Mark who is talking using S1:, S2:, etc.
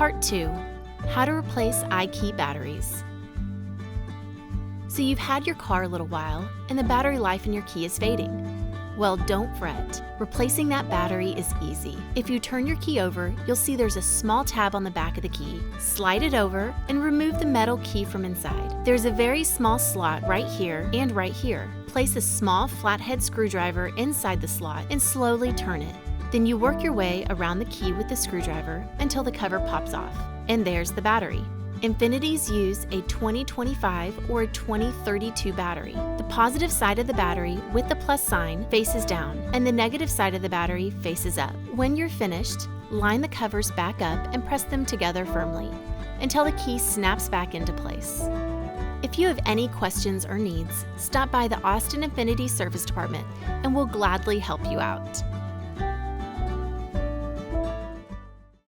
S1: Part 2. How to replace iKey batteries. So you've had your car a little while, and the battery life in your key is fading. Well, don't fret. Replacing that battery is easy. If you turn your key over, you'll see there's a small tab on the back of the key. Slide it over and remove the metal key from inside. There's a very small slot right here and right here. Place a small flathead screwdriver inside the slot and slowly turn it. Then you work your way around the key with the screwdriver until the cover pops off. And there's the battery. Infinitis use a 2025 or a 2032 battery. The positive side of the battery with the plus sign faces down, and the negative side of the battery faces up. When you're finished, line the covers back up and press them together firmly until the key snaps back into place. If you have any questions or needs, stop by the Austin INFINITI Service Department and we'll gladly help you out.